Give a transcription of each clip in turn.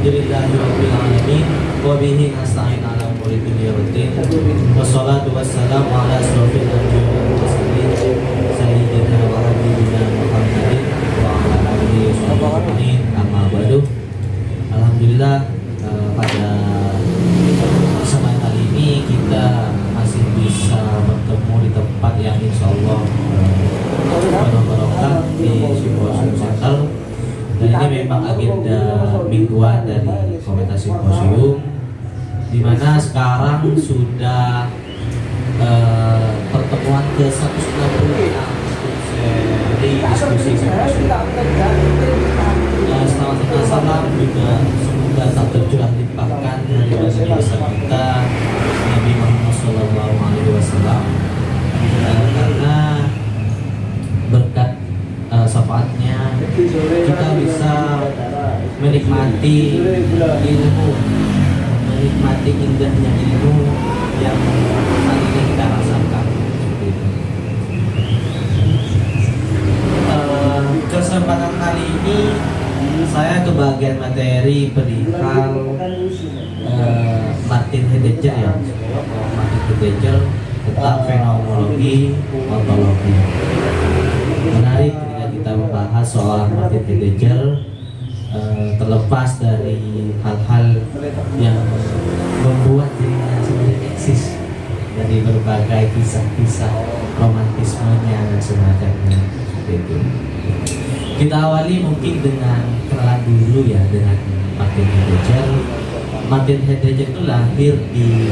Alhamdulillahirabbil alamin wa bihi nasta'in ala umuri dunya waddin. Wassalatu wassalamu ala asyrofil anbiya'i wal mursalin sayyidina wa habibina Muhammadin wa ala alihi washabbihi amma ba'du. Alhamdulillah, pada kesempatan kali ini kita masih bisa bertemu di tempat yang insyaallah penuh barokah di Simposium Center. Dan ini memang agenda mingguan dari Komunitas Simposium, di mana sekarang sudah pertemuan ke 190 dari diskusi simposium. Selamat datang, salam juga semoga tak tercurah limpahkan dari Rasul besar kita Nabi Muhammad SAW, karena berkat syafaatnya kita bisa menikmati ilmu, menikmati indahnya ilmu yang saat ini kita rasakan. Kesempatan kali ini saya kebagian materi perihal Martin Heidegger ya, Martin Heidegger tentang fenomenologi ontologi. Menarik ketika kita membahas soal Martin Heidegger, terlepas dari hal-hal yang membuat dirinya sendiri eksis dari berbagai kisah-kisah romantismenya dan semacamnya seperti itu. Kita awali mungkin dengan kenalan dulu ya dengan Martin Heidegger. Martin Heidegger itu lahir di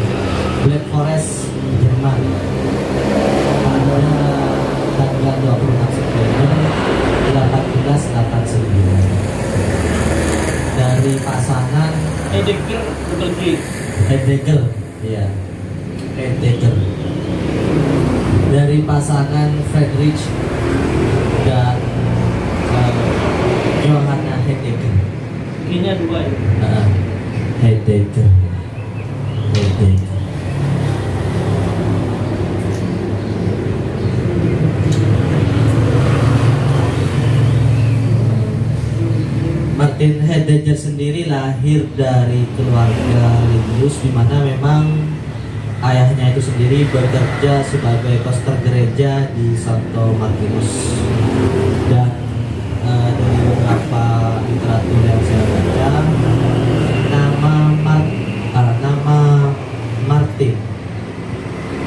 Black Forest, Jerman pada tanggal 26 September 1889 dari pasangan Heidegger double G. Heidegger, ya, Heidegger, dari pasangan Friedrich dan Johanna Heidegger. G-nya 2 ya. Heidegger. Martin Heidegger sendiri lahir dari keluarga religius, di mana memang ayahnya itu sendiri bekerja sebagai pastor gereja di Santo Martinus. Dan dari beberapa literatur yang saya baca, nama Martin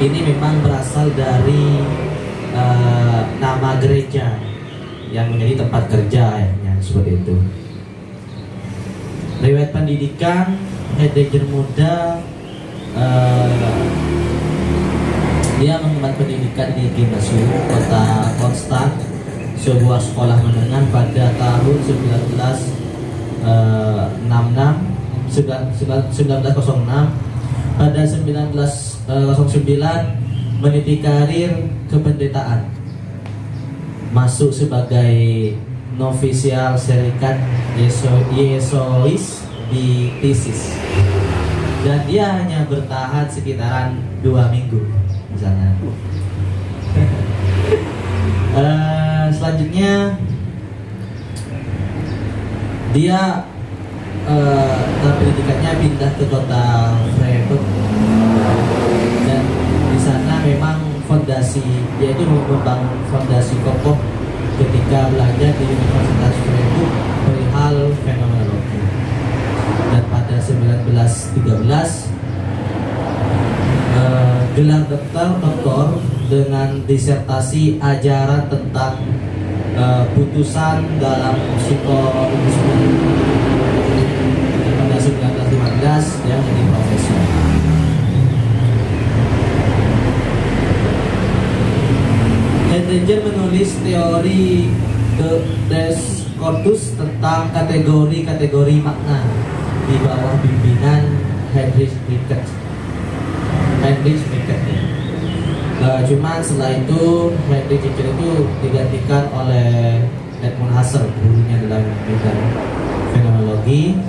ini memang berasal dari nama gereja yang menjadi tempat kerja ayahnya, seperti itu. Riwayat pendidikan Heidegger muda, dia mengemban pendidikan di Gymnasium kota Konstanz, sebuah sekolah menengah pada tahun 1906. Pada 1909 meniti karir kependetaan, masuk sebagai novisial serikat Yesois di Tesis, dan dia hanya bertahan sekitaran 2 minggu misalnya. Selanjutnya dia pendidikannya pindah ke kota Freiburg, dan di sana memang dia itu membangun fondasi kokoh ketika belajar di Universitas Freiburg perihal fenomenologi. Dan pada 1913 gelar doktor dengan disertasi ajaran tentang putusan dalam psikologisme. Pada 1915 dia menjadi profesor. Heidegger menulis teori Descartes tentang kategori-kategori makna di bawah bimbingan Heinrich Rickert. Cuman setelah itu Heinrich Rickert itu digantikan oleh Edmund Husserl, gurunya dalam bidang fenomenologi,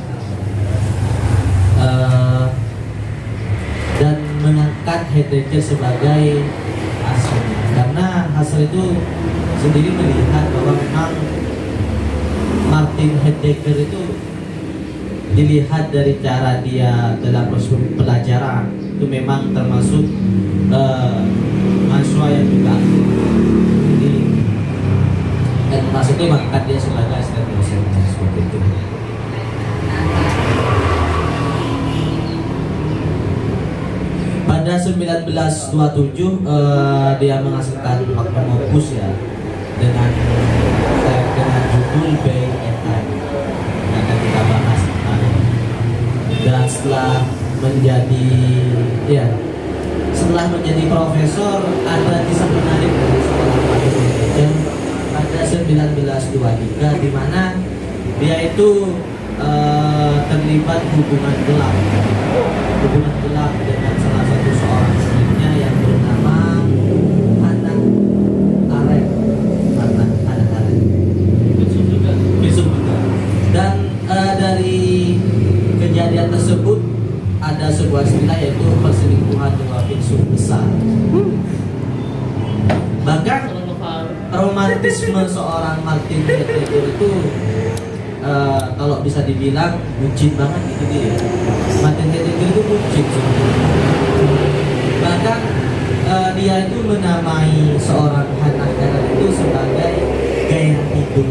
dan mengangkat Heidegger sebagai asli. Karena Husserl itu sendiri melihat bahwa memang Martin Heidegger itu dilihat dari cara dia dalam proses pelajaran itu memang termasuk mahasiswa yang juga aktif. Jadi maksudnya mengangkat dia sebagai asisten dosen seperti itu. Pada 1927 dia menghasilkan magnum opus ya dengan judul Bay and Time yang akan kita bahas. Dan setelah menjadi profesor, ada kisah menarik dari seorang Martin pada 1923 di mana dia itu terlibat hubungan gelap dengan salah satu seorang muridnya yang bernama Hannah Arendt. Filsuf juga. Dan dari kejadian tersebut ada sebuah istilah yaitu perselingkuhan dua filsuf besar. Bahkan romantisme seorang Martin Heidegger itu kalau bisa dibilang bucin banget gitu dia. Martin Heidegger itu bucin sebenarnya. Bahkan dia itu menamai seorang Hannah Arendt itu sebagai gairah hidup.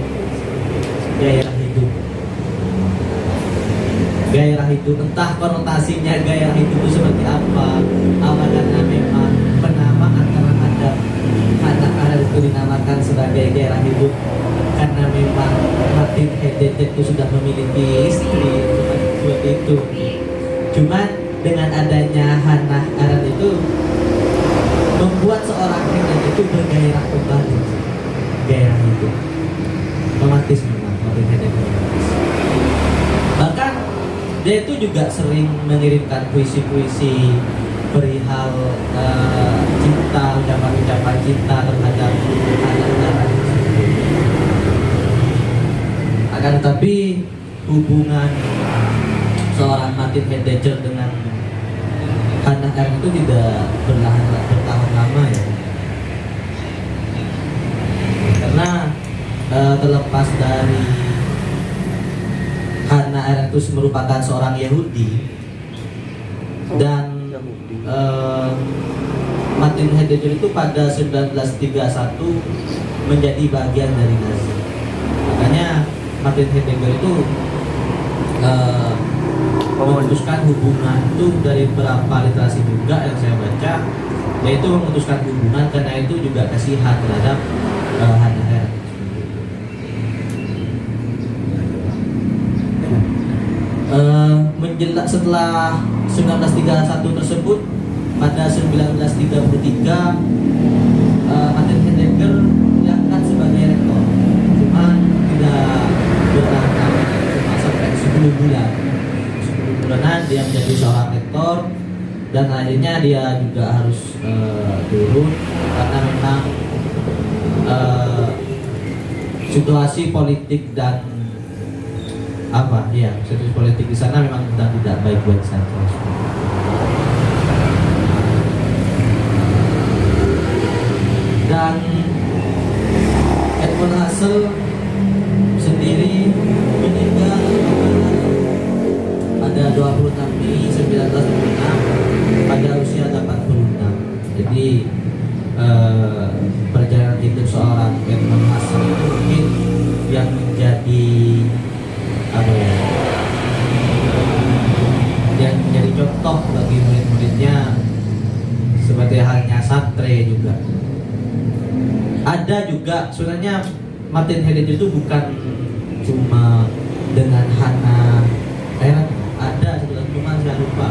Gairah hidup, entah konotasinya gairah hidup itu seperti apa. Karena memang penamaan terhadap Hannah Arendt itu dinamakan sebagai gairah hidup karena memang Martin Heidegger itu sudah memiliki istri seperti itu. Cuman dengan adanya Hannah Arendt itu membuat seorang Heidegger itu bergairah kembali, gairah hidup, romantis memang Martin Heidegger. Bahkan dia itu juga sering mengirimkan puisi-puisi perihal cinta, ucapan cinta terhadap anak-anak. Akan tetapi hubungan seorang Martin Heidegger dengan Hannah Arendt itu tidak bertahan lama ya. Karena terlepas dari Hannah Arendt itu merupakan seorang Yahudi dan Martin Heidegger itu pada 1931 menjadi bagian dari Nazi. Makanya Martin Heidegger itu memutuskan hubungan itu dari beberapa literasi juga yang saya baca, yaitu memutuskan hubungan karena itu juga kasihan terhadap Hannah Arendt. Setelah 1931 tersebut, pada 1933 Martin Heidegger diangkat sebagai rektor, cuma tidak bertahan cuma sampai 10 bulan. 10 bulanan dia menjadi seorang rektor dan akhirnya dia juga harus turun karena memang situasi politik dan situasi politik di sana memang tidak baik-baik saja. Dan Edmund Husserl sendiri meninggal pada 26 Mei 1926 pada usia 86. Jadi perjalanan hidup seorang Edmund Husserl itu mungkin yang menjadi yang menjadi contoh bagi murid-muridnya, seperti halnya Sartre juga. Ada juga sebenarnya Martin Heidegger itu bukan cuma dengan Hannah Arendt, ada sebenarnya, cuma saya lupa.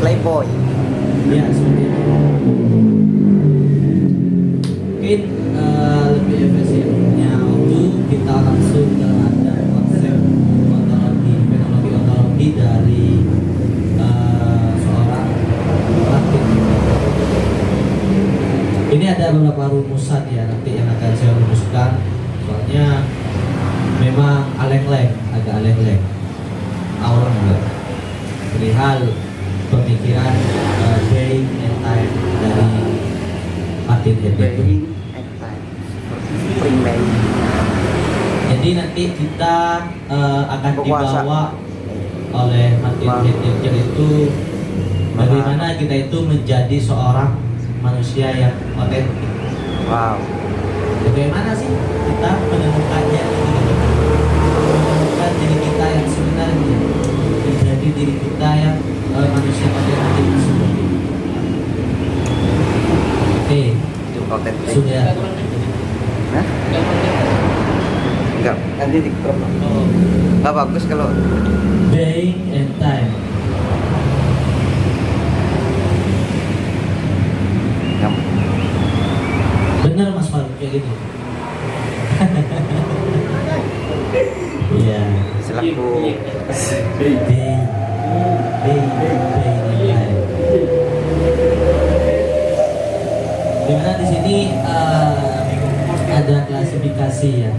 Playboy. Ya seperti itu. Mungkin lebih efisiennya waktu kita langsung terhadap konsep fenomenologi ontologi dari seorang Martin. Ini ada beberapa rumusan ya nanti yang akan saya rumuskan, soalnya memang agak aleng-leng awal perihal pemikiran Bay and Time dari Martin Heidegger. Spring Bay. Ya, Jadi nanti kita akan Berpuasa. dibawa oleh Martin Heidegger itu bagaimana kita itu menjadi seorang manusia yang otentik. Wow. Bagaimana sih kita menemukannya? Menemukan diri kita yang sebenarnya, menjadi diri kita yang manusia otentik sebenarnya. Oke, Itu otentik. sudah. Hah? Enggak, nanti di crop. Oh, Enggak bagus kalau Being and time. enggak. Bener Mas Faruk kayak gitu. Iya. Selaku Being and time. Dimana di sini ada klasifikasi ya,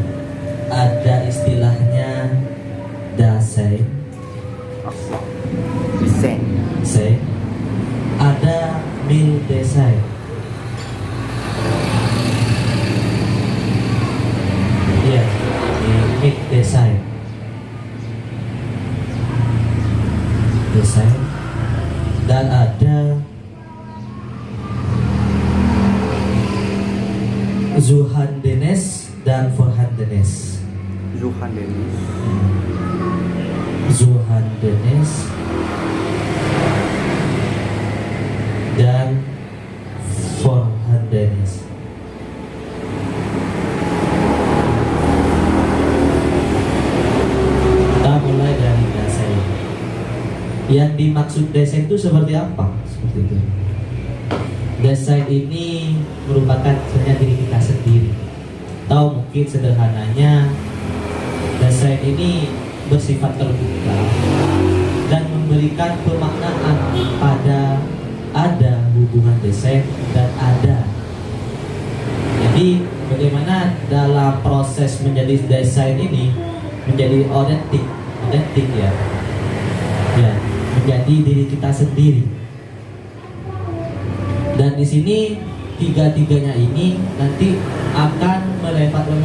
ada istilahnya Dasein, desain. ada Mil Desain. Iya, Mil Desain. Dan ada Zuhandenes dan Vorhandenes. Zuhan Dennis. Zuhandenes dan Vorhandenes. Kita mulai dari Dasein. Yang dimaksud Dasein itu seperti apa? Seperti itu. Dasein ini merupakan sebenarnya diri kita sendiri. Atau mungkin sederhananya, Dasein ini bersifat terbuka dan memberikan pemaknaan pada ada hubungan Dasein dan ada. Jadi bagaimana dalam proses menjadi Dasein ini menjadi otentik ya, menjadi diri kita sendiri. Dan di sini tiga-tiganya ini nanti akan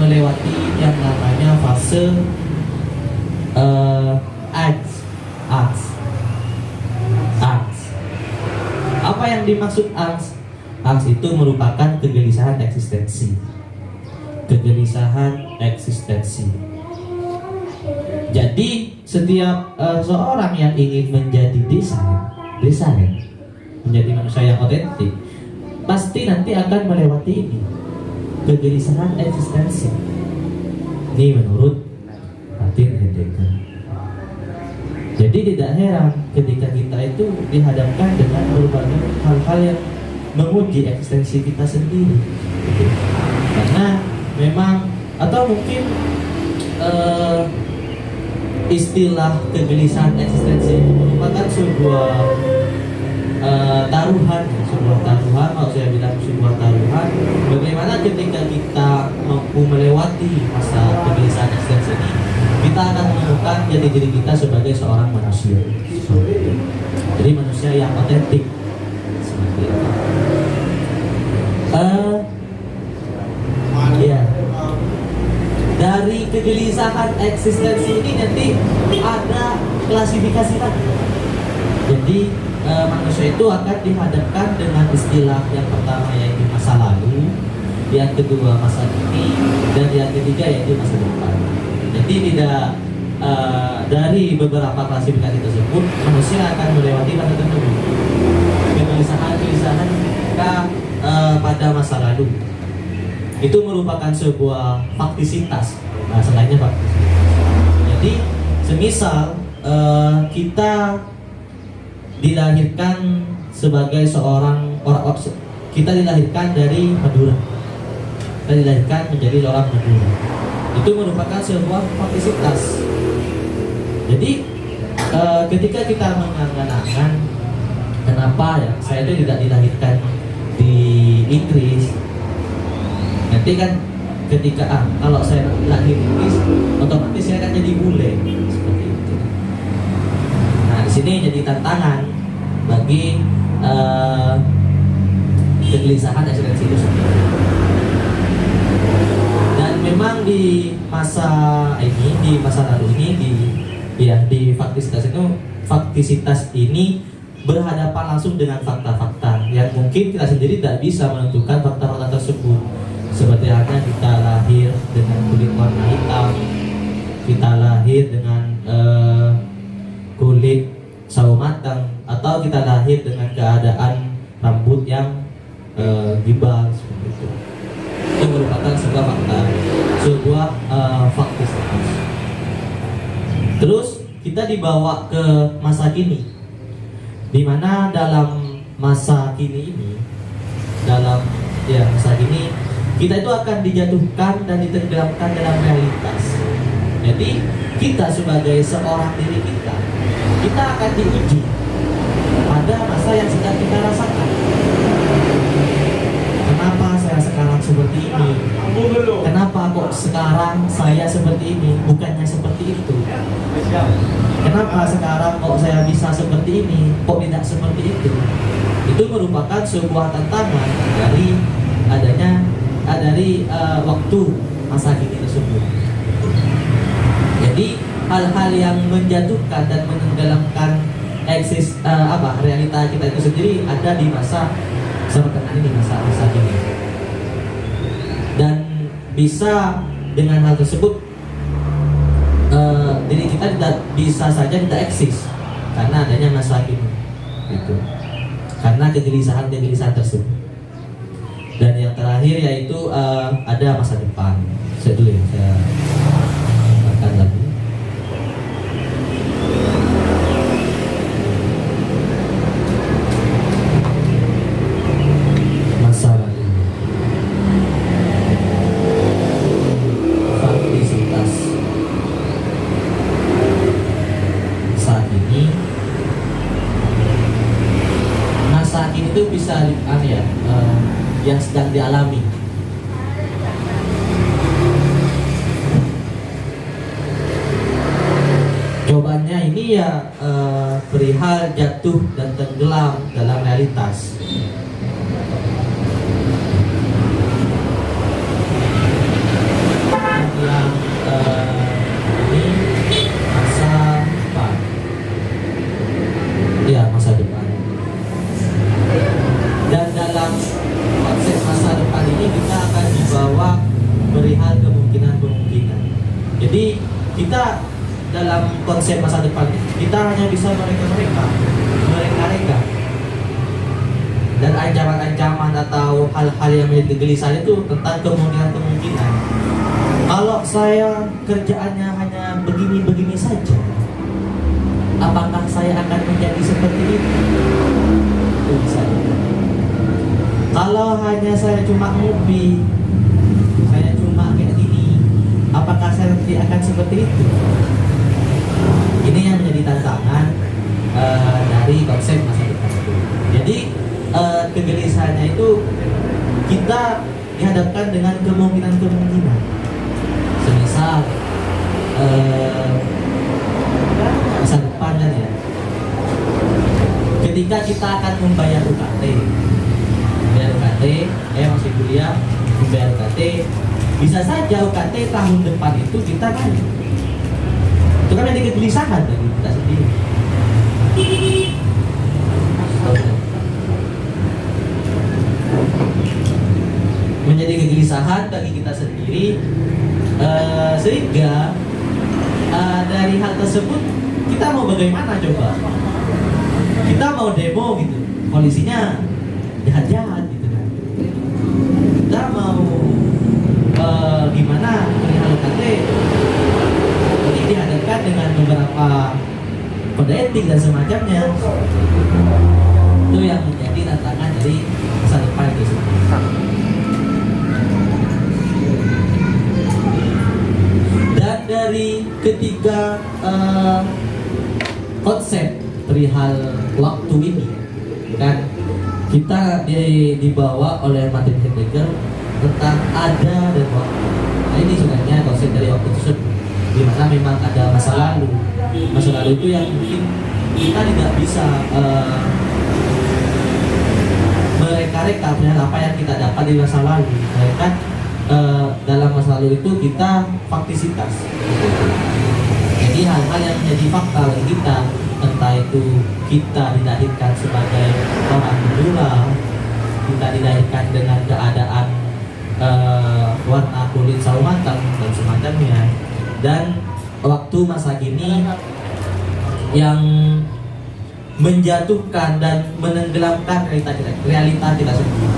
melewati yang namanya fase aks. Apa yang dimaksud aks? Aks itu merupakan kegelisahan eksistensi. Jadi setiap seorang yang ingin menjadi desain, menjadi manusia yang otentik, pasti nanti akan melewati ini, kegelisahan eksistensi. Ini menurut Martin Heidegger. Jadi tidak heran ketika kita itu dihadapkan dengan berbagai hal-hal yang menguji eksistensi kita sendiri. Karena memang atau mungkin istilah kegelisahan eksistensi itu merupakan sebuah taruhan, kalau saya bilang sebuah taruhan. Bagaimana ketika kita mampu melewati masa kegelisahan eksistensi ini, kita akan menemukan jati diri kita sebagai seorang manusia. Jadi manusia yang otentik. Seperti itu. Ya. Dari kegelisahan eksistensi ini nanti ada klasifikasi lagi. Jadi manusia itu akan dihadapkan dengan istilah yang pertama yaitu masa lalu, yang kedua masa kini, dan yang ketiga yaitu masa depan. Jadi tidak dari beberapa klasifikasi tersebut manusia akan melewati masa tertentu. Kegelisahan kita pada masa lalu itu merupakan sebuah faktisitas. Nah, selainnya faktisitas. Jadi semisal kita dilahirkan sebagai kita dilahirkan dari Madura, kita dilahirkan menjadi orang Madura, itu merupakan sebuah faktisitas. Jadi ketika kita mengangan-angan kenapa ya saya itu tidak dilahirkan di Inggris, nanti kan ketika kalau saya lahir di Inggris otomatis saya akan jadi bule seperti itu. Nah di sini jadi tantangan bagi kegelisahan eksistensi itu sendiri. Dan memang memang di masa ini, di masa lalu ini, di faktisitas ini berhadapan langsung dengan fakta-fakta yang mungkin kita sendiri tidak bisa menentukan fakta-fakta tersebut. Seperti halnya kita lahir dengan kulit warna hitam, kita lahir dengan kulit sawo matang, atau kita lahir dengan keadaan rambut yang gibal seperti itu. Itu merupakan sebuah fakta, sebuah faktisitas. Terus kita dibawa ke masa kini, di mana dalam masa kini ini, masa kini kita itu akan dijatuhkan dan ditenggelamkan dalam realitas. Jadi kita sebagai seorang diri kita akan diuji pada masa yang sedang kita rasakan. Kenapa saya sekarang seperti ini? Kenapa kok sekarang saya seperti ini, bukannya seperti itu? Kenapa sekarang kok saya bisa seperti ini, kok tidak seperti itu? Itu merupakan sebuah tantangan dari waktu masa kini tersebut. Jadi hal-hal yang menjatuhkan dan menenggelamkan realita kita itu sendiri ada di masa sekarang ini, masa kini. Dan bisa dengan hal tersebut diri kita tidak bisa saja tidak eksis karena adanya masa kini gitu. Karena kegelisahan tersebut. Dan yang terakhir yaitu ada masa depan. Saya dulu ya, saya akan lagi. Masa lalu. Faktisitas. Saat ini masa kini itu bisa yang sedang dialami. Jawabannya ini ya perihal jatuh dan tenggelam dalam realitas. Yang ini masa depan. Ya, masa depan. Dan dalam konsep masa depan ini kita akan dibawa perihal kemungkinan. Jadi kita dalam konsep masa depan kita hanya bisa mereka-reka dan ancaman-ancaman atau hal-hal yang menjadi kegelisahan itu tentang kemungkinan. Kalau saya kerjaannya hanya begini-begini saja, apakah saya akan menjadi seperti itu? Itu bisa. Kalau hanya saya cuma ngopi, saya cuma kayak gini, apakah saya nanti akan seperti itu? Ini yang menjadi tantangan dari konsep masa depan itu. Jadi kegelisahannya itu kita dihadapkan dengan kemungkinan. Semisal masa depan kan ya. Ketika kita akan membayar UKT, masih kuliah, membayar UKT, bisa saja UKT tahun depan itu kita kan itu kan ada kegelisahan bagi kita sendiri. Menjadi kegelisahan bagi kita sendiri, sehingga dari hal tersebut kita mau bagaimana coba? Kita mau demo gitu, polisinya jahat-jahat gitu kan. Kita mau gimana perihal UKT? Ini dihadapkan dengan beberapa kode etik dan semacamnya. Itu yang menjadi tantangan dari masa depan itu sendiri. Dan dari ketiga konsep perihal waktu ini kan kita dibawa oleh Martin Heidegger tentang ada dan waktu. Nah, ini sebenarnya konsep dari waktu tersebut, di mana memang ada masa lalu. Masa lalu itu yang mungkin kita tidak bisa mereka-reka apa yang kita dapat di masa lalu. Mereka dalam masa lalu itu kita faktisitas. Jadi hal-hal yang menjadi fakta bagi kita, entah itu kita dilahirkan sebagai orang Madura, kita dilahirkan dengan keadaan warna kulit sawo matang dan semacamnya, dan waktu masa kini yang menjatuhkan dan menenggelamkan realita kita sendiri,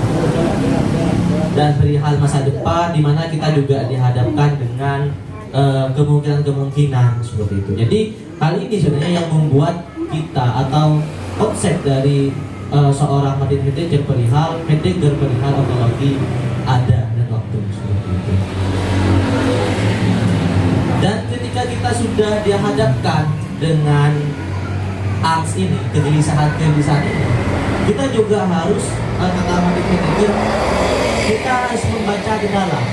dan perihal masa depan di mana kita juga dihadapkan dengan kemungkinan-kemungkinan seperti itu. Jadi hal ini sebenarnya yang membuat kita atau konsep dari seorang Martin Heidegger perihal ontologi ada dan waktu seperti itu. Dan ketika kita sudah dihadapkan dengan angst ini, kegelisahan ini, kita juga harus, kata Martin Heidegger, kita harus membaca ke dalam.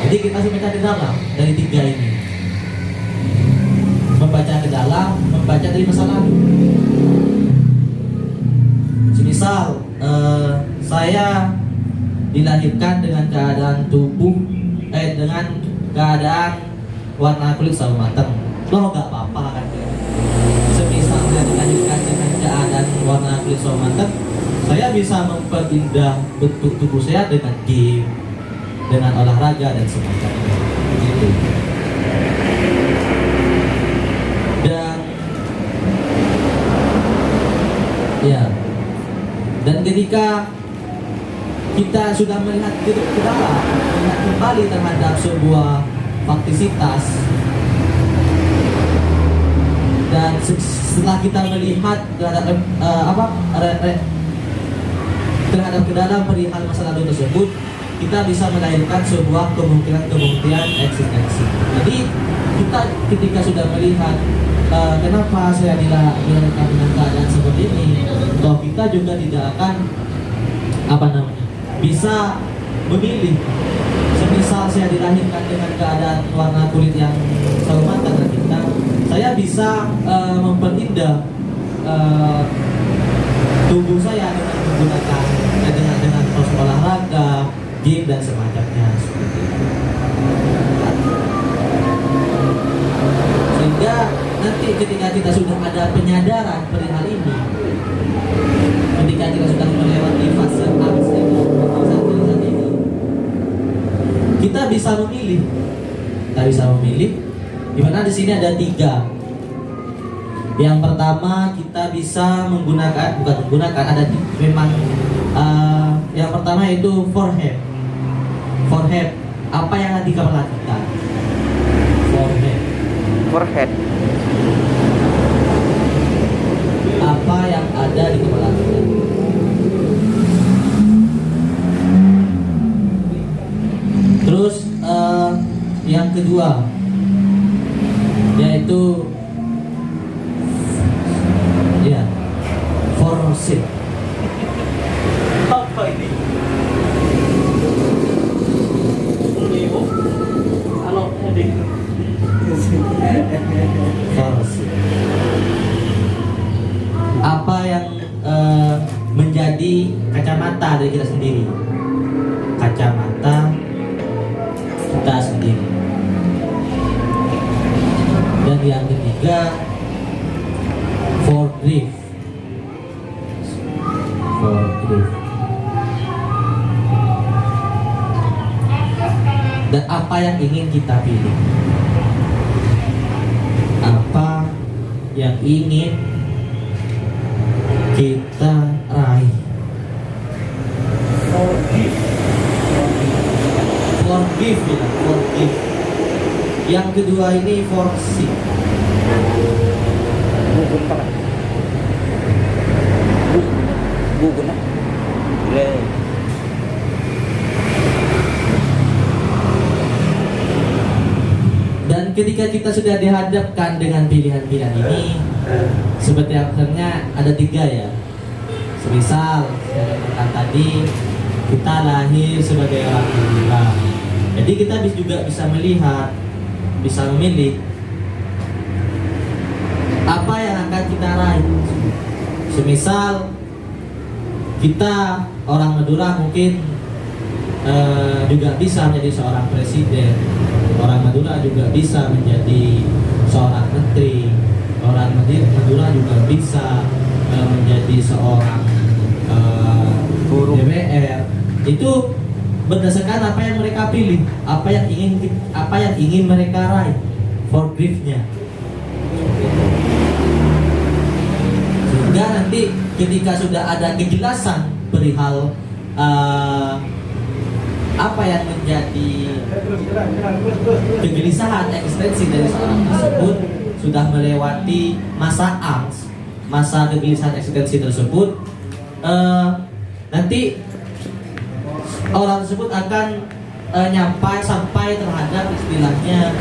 Jadi kita harus membaca ke dalam dari tiga ini. Membaca ke dalam, membaca dari masa lalu. Semisal saya dilahirkan dengan keadaan tubuh, dengan keadaan warna kulit sawo matang, loh gak apa-apa kan? Semisal saya dilahirkan dengan keadaan warna kulit sawo matang, saya bisa memperindah bentuk tubuh saya dengan game, dengan olahraga dan semacamnya. Gitu. Dan ya, dan ketika kita sudah melihat ke dalam, melihat kembali terhadap sebuah faktisitas, dan setelah kita melihat terhadap terhadap ke dalam perihal masa lalu tersebut, kita bisa melahirkan sebuah kemungkinan eksistensi. Jadi kita ketika sudah melihat kenapa saya dilahirkan dengan keadaan seperti ini, toh kita juga tidak akan bisa memilih. Semisal saya dilahirkan dengan keadaan warna kulit yang sawo matang dan hitam, saya bisa memperindah tubuh saya dengan menggunakan dengan proses olahraga, game dan semacamnya seperti itu. Sehingga nanti ketika kita sudah ada penyadaran perihal ini, ketika kita sudah melewati fase angst ini, kita bisa memilih. Di mana di sini ada tiga. Yang pertama kita bisa ada memang yang pertama itu forehead. Apa yang nanti kamu lakukan? Forehead. Apa yang ada di kepala kita? Terus yang kedua yaitu foresight. Apa ini? Kalau Heidegger. Foresight. Apa yang menjadi kacamata dari kita sendiri? Kacamata kita sendiri. Dan yang ketiga, forgive. Dan apa yang ingin kita pilih? Apa yang ingin kita raih? Forgive. Yang kedua ini forsake. Gugun na. Dan ketika kita sudah dihadapkan dengan pilihan-pilihan ini, seperti akhirnya ada tiga ya. Semisal saya katakan tadi, kita lahir sebagai orang Madura. Jadi kita juga bisa melihat, bisa memilih apa yang akan kita raih. Semisal kita orang Madura mungkin juga bisa menjadi seorang presiden, orang Madura juga bisa menjadi seorang menteri, orang Madura juga bisa menjadi seorang Guru. DPR. Itu berdasarkan apa yang mereka pilih, apa yang ingin mereka raih for grief-nya. Sehingga nanti ketika sudah ada kejelasan perihal apa yang menjadi kegelisahan eksistensi dari seorang tersebut, sudah melewati masa angst, masa kegelisahan eksistensi tersebut, nanti orang tersebut akan sampai terhadap istilahnya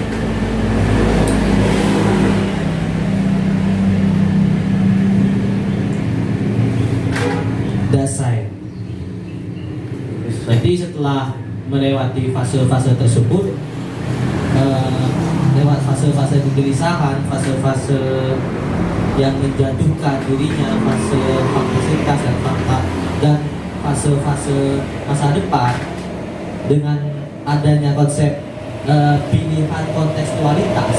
dasai. Jadi setelah melewati fase-fase tersebut, lewat fase-fase kegelisahan, fase-fase yang menjatuhkan dirinya, fase faktisitas dan fakta, dan fase-fase masa depan, dengan adanya konsep pilihan kontekstualitas,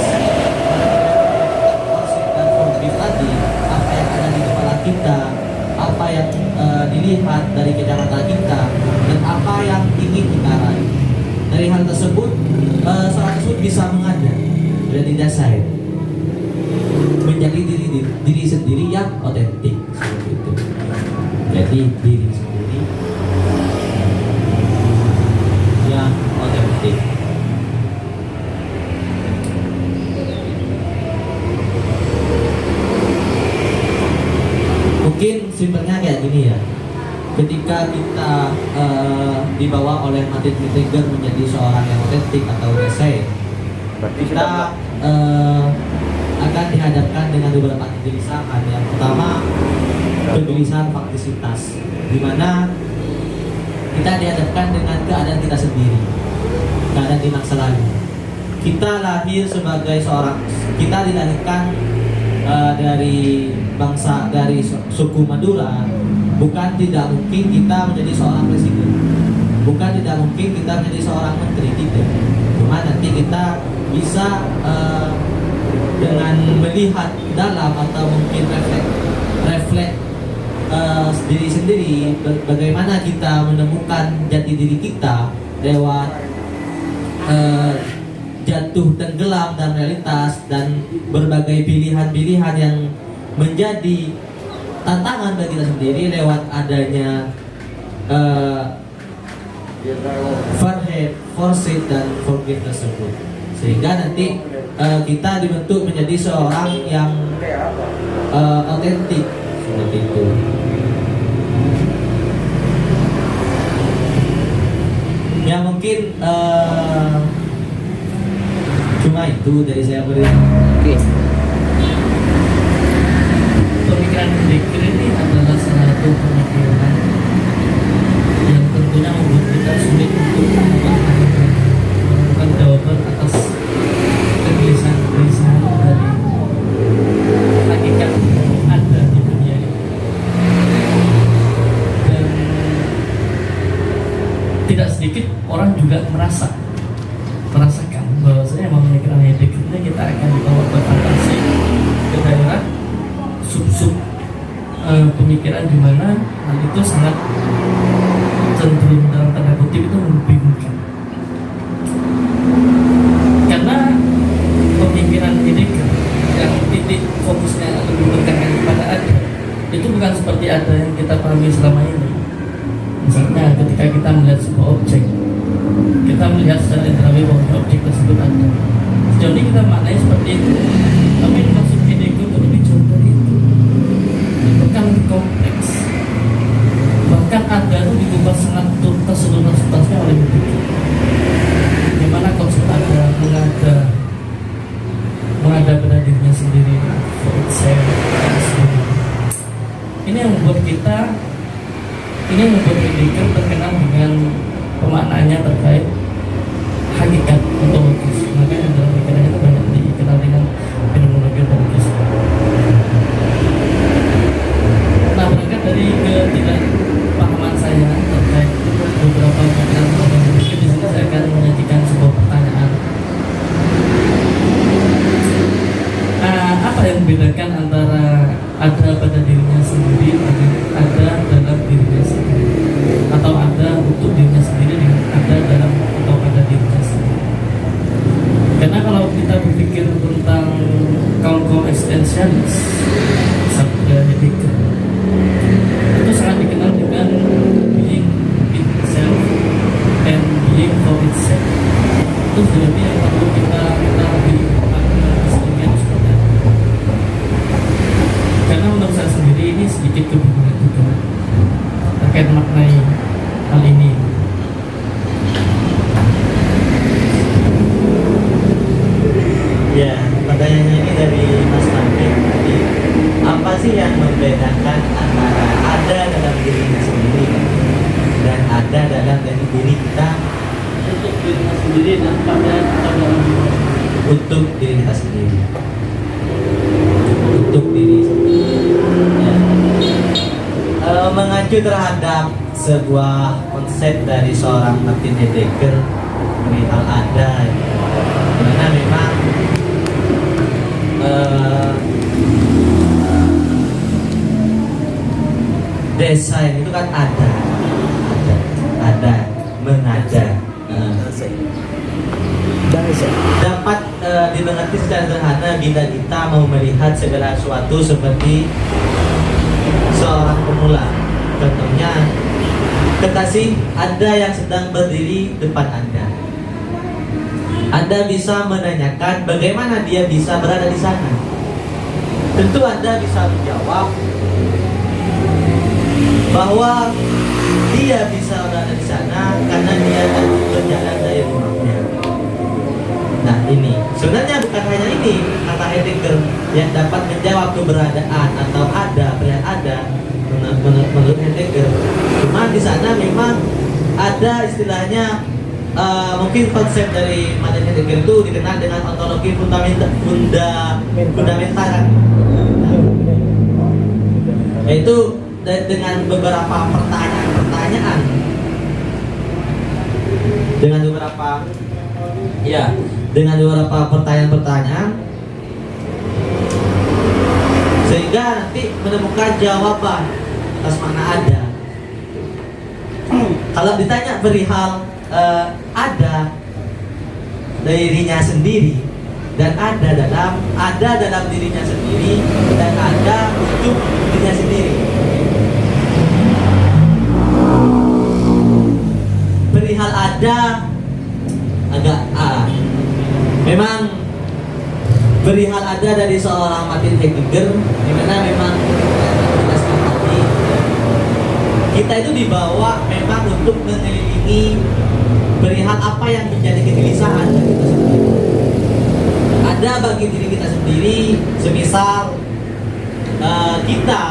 konsep dan formatif tadi, apa yang ada di kepala kita, apa yang dilihat dari kacamata kita, dan apa yang ingin kita raih. Dari hal tersebut, seorang tersebut bisa mengajar dan didasari menjadi diri sendiri yang otentik, seperti itu. Jadi diri sendiri yang otentik. Mungkin simpelnya kayak gini ya. Ketika kita dibawa oleh Martin Heidegger menjadi seorang yang otentik atau essay, Berarti kita akan dihadapkan dengan beberapa kegelisahan. Yang pertama, kegelisahan faktisitas, di mana kita dihadapkan dengan keadaan kita sendiri, keadaan di masa lalu. Kita lahir sebagai kita dilahirkan dari suku Madura. Bukan tidak mungkin kita menjadi seorang presiden, bukan tidak mungkin kita menjadi seorang menteri, tidak. Cuma nanti kita bisa dengan melihat dalam atau mungkin refleks diri sendiri, bagaimana kita menemukan jati diri kita lewat jatuh tenggelam dan realitas dan berbagai pilihan-pilihan yang menjadi tantangan bagi kita sendiri lewat adanya foresight dan forgive tersebut, sehingga nanti kita dibentuk menjadi seorang yang otentik, seperti itu. Ya mungkin cuma itu dari saya beri. Oke. Pemikiran Heidegger ini adalah salah satu pemikiran yang tentunya membuat kita sulit untuk menemukan jawaban atas kegelisahan-kegelisahan dari hakikat yang ada di dunia ini. Dan tidak sedikit orang juga merasakan bahwasanya pemikiran Heidegger ini kita akan dibawa ke fantasi, ke daerah sub-sub pemikiran di mana hal itu sangat cenderung dalam tanda kutip itu membingungkan, karena pemikiran Heidegger yang titik fokusnya lebih berkaitan kepada ada itu bukan seperti ada yang kita pahami selama ini. Misalnya ketika kita melihat sebuah objek, kita melihat secara indrawi bahwa objek tersebut ada. Sejauh ini kita maknai seperti itu, tapi maksud Heidegger itu lebih jauh dari itu. Bahkan lebih kompleks. Bahkan ada itu diubah sangat tuntas seluruh-tuntasnya oleh Heidegger. Bagaimana konsep ada mengada pada dirinya sendiri, for itself, dan sebagainya. Ini yang membuat Heidegger terkenal dengan pemaknaannya terkait hakikat ontologis. Makanya dalam pikirannya itu banyak dikenal dengan fenomenologi ontologis. Nah, berangkat dari ketidakpahaman saya terkait beberapa pikiran apa yang membedakan antara ada pada dirinya sendiri dan ada dalam dirinya sendiri, atau ada untuk dirinya sendiri dengan ada dalam atau pada dirinya sendiri? Karena kalau kita berpikir tentang kaum eksistensialis, sabda Heidegger itu sangat dikenal dengan being itself and being for itself. Itu sebenarnya yang perlu kita lebih sedikit seperti itu. Karena menurut saya sendiri ini sedikit kebingungan juga terkait maknai hal ini. Ya, pertanyaannya ini dari Mas Taufik. Jadi, apa sih yang membedakan antara ada dalam dirinya sendiri dan ada dalam diri kita? Untuk dirinya sendiri dan pada atau dalam diri. Untuk diri kita sendiri. Untuk diri sendiri. Ya. Mengacu terhadap sebuah konsep dari seorang Martin Heidegger perihal ada, karena memang desain itu kan ada, mengada. Dapat dimengerti secara sederhana bila kita mau melihat segala sesuatu seperti seorang pemula. Contohnya, kekasih Anda yang sedang berdiri depan Anda. Anda bisa menanyakan bagaimana dia bisa berada di sana. Tentu Anda bisa menjawab bahwa dia bisa berada di sana karena dia tadi berjalan dari rumahnya. Nah, ini sebenarnya bukan hanya ini kata Heidegger yang dapat menjawab keberadaan atau ada, menurut Heidegger. Cuma di sana memang ada istilahnya, mungkin konsep dari Martin Heidegger itu dikenal dengan ontologi fundamental kan? Yaitu dengan beberapa pertanyaan, dengan beberapa pertanyaan, sehingga nanti menemukan jawaban atas makna ada. Kalau ditanya perihal ada dirinya sendiri dan ada dalam dirinya sendiri dan ada untuk dirinya sendiri. Perihal ada agak memang perihal ada dari seorang Martin Heidegger, di mana memang kita sepakati kita itu dibawa memang untuk mengelilingi perihal apa yang menjadi kegelisahan bagi kita sendiri. Ada bagi diri kita sendiri, semisal kita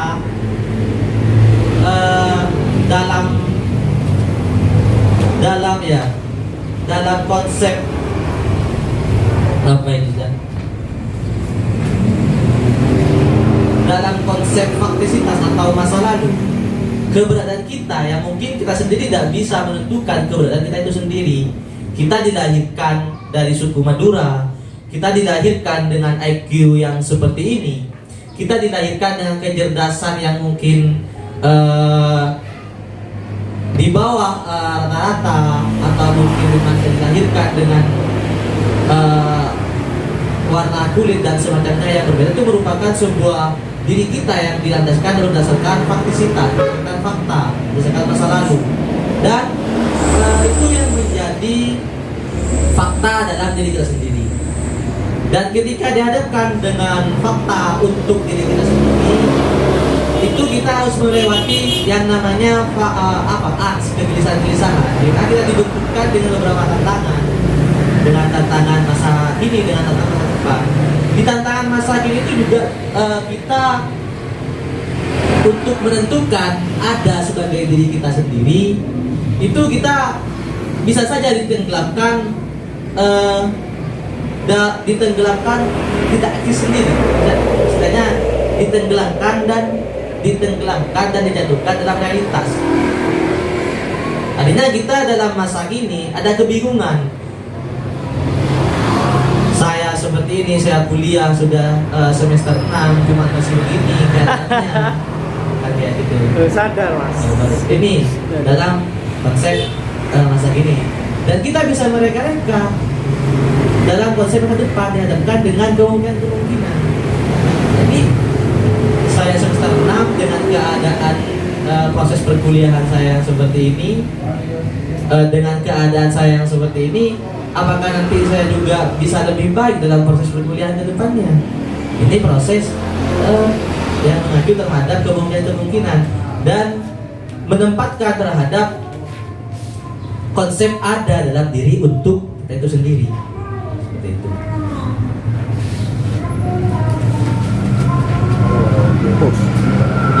dalam konsep apa ini kan? Dalam konsep faktisitas atau masa lalu, keberadaan kita yang mungkin kita sendiri tidak bisa menentukan keberadaan kita itu sendiri. Kita dilahirkan dari suku Madura, kita dilahirkan dengan IQ yang seperti ini, kita dilahirkan dengan kecerdasan yang mungkin di bawah rata-rata, atau mungkin memang dilahirkan dengan warna kulit dan semacamnya yang berbeda. Itu merupakan sebuah diri kita yang dilandaskan berdasarkan faktisitas, berdasarkan fakta, berdasarkan masa lalu, dan itu yang menjadi fakta dalam diri kita sendiri. Dan ketika dihadapkan dengan fakta untuk diri kita sendiri, itu kita harus melewati yang namanya kegelisahan-kegelisahan. Karena kita dibentukkan dengan beberapa tantangan, dengan tantangan masa kini, dengan tantangan masa depan. Di tantangan masa kini itu juga kita untuk menentukan ada sebagai diri kita sendiri, itu kita bisa saja ditenggelamkan, tidak aktif sendiri. Istilahnya ditenggelamkan dan dijatuhkan dalam realitas. Artinya kita dalam masa ini ada kebingungan. Saya seperti ini, saya kuliah sudah semester 6 cuma masih begini kelihatannya. Kan kayak gitu. Sadar mas. Ini dalam konsep masa kini. Dan kita bisa mereka-reka dalam konsep ke depan dihadapkan dengan kemungkinan-kemungkinan. Jadi saya semester 6 dengan keadaan proses perkuliahan saya yang seperti ini, dengan keadaan saya yang seperti ini, apakah nanti saya juga bisa lebih baik dalam proses perkuliahan ke depannya? Ini proses yang mengacu terhadap kemungkinan-kemungkinan dan menempatkan terhadap konsep ada dalam diri untuk kita itu sendiri. Seperti itu.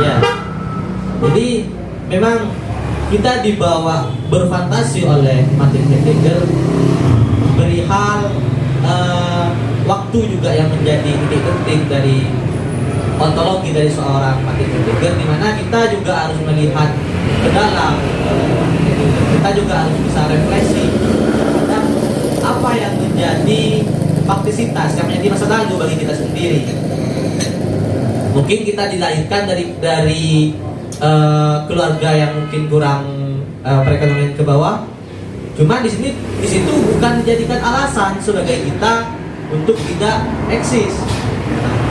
Ya. Jadi memang kita dibawa berfantasi oleh Martin Heidegger perihal waktu juga yang menjadi titik penting dari ontologi dari seorang Martin Heidegger, di mana kita juga harus melihat ke dalam, kita juga harus bisa refleksi terhadap apa yang menjadi faktisitas yang menjadi masa lalu bagi kita sendiri. Mungkin kita dilahirkan dari keluarga yang mungkin kurang perekonomian ke bawah. Cuma di situ bukan dijadikan alasan sebagai kita untuk tidak eksis.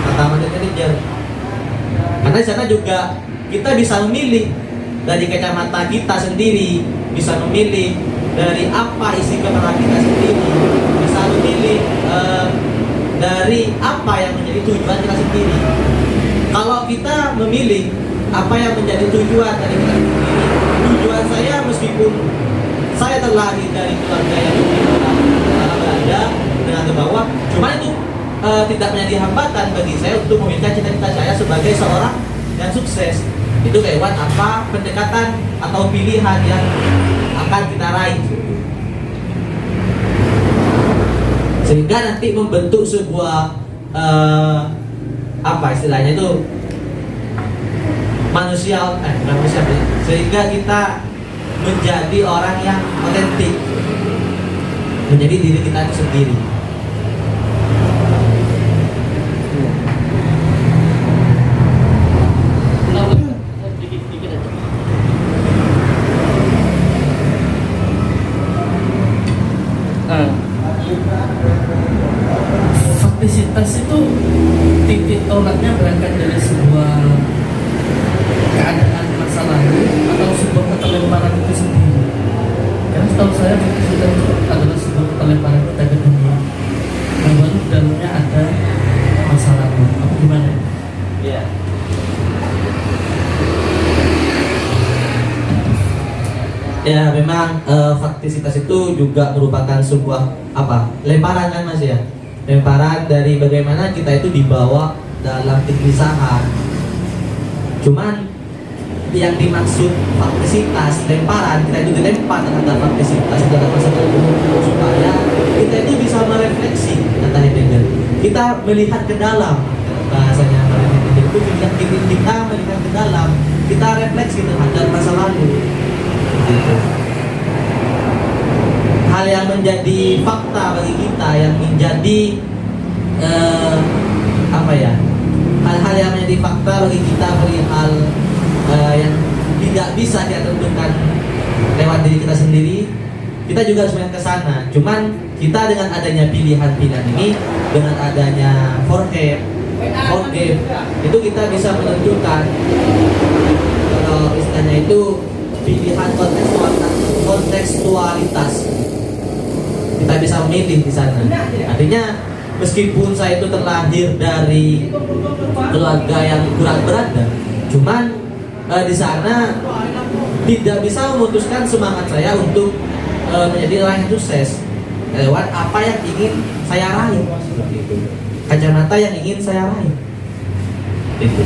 Kata Martin Heidegger. Karena di sana juga kita bisa memilih dari kacamata kita sendiri, bisa memilih dari apa isi kepala kita sendiri, bisa memilih dari apa yang menjadi tujuan kita sendiri. Kalau kita memilih apa yang menjadi tujuan dari kita sendiri, tujuan saya meskipun saya terlahir dari keluarga yang berada dengan ke bawah, cuma itu tidak menjadi hambatan bagi saya untuk memiliki cita-cita saya sebagai seorang yang sukses. Itu lewat apa pendekatan atau pilihan yang akan kita raih, sehingga nanti membentuk sebuah apa istilahnya itu manusia, sehingga kita menjadi orang yang otentik, menjadi diri kita itu sendiri. Faktisitas itu titik tolaknya berangkat dari sebuah keadaan masa lalu atau sebuah ketelemparan itu sendiri. Karena setahu saya faktisitas itu adalah sebuah ketelemparan kita ke dunia yang baru dalamnya ada masa lalu. Apa gimana? Ya. Ya memang faktisitas itu juga merupakan sebuah apa lemparan kan mas ya, lemparan dari bagaimana kita itu dibawa dalam kegelisahan. Cuman yang dimaksud faktisitas lemparan, kita itu dilempar terhadap faktisitas dalam masa lalu supaya kita itu bisa merefleksi, kata Heidegger. Kita melihat ke dalam, bahasanya Heidegger itu kita melihat ke dalam, kita refleksi terhadap masa lalu. Hal yang menjadi fakta bagi kita, yang menjadi apa ya, hal-hal yang menjadi fakta bagi kita perihal yang tidak bisa kita tentukan lewat diri kita sendiri, kita juga harus melihat ke sana. Cuman kita dengan adanya pilihan-pilihan ini, dengan adanya forgive, itu kita bisa menentukan, kalau istilahnya itu pilihan kontekstualitas. Kita bisa memilih di sana. Artinya meskipun saya itu terlahir dari keluarga yang kurang berada, cuman di sana tidak bisa memutuskan semangat saya untuk menjadi orang yang sukses lewat apa yang ingin saya raih, seperti itu. Kacamata yang ingin saya raih. Itu.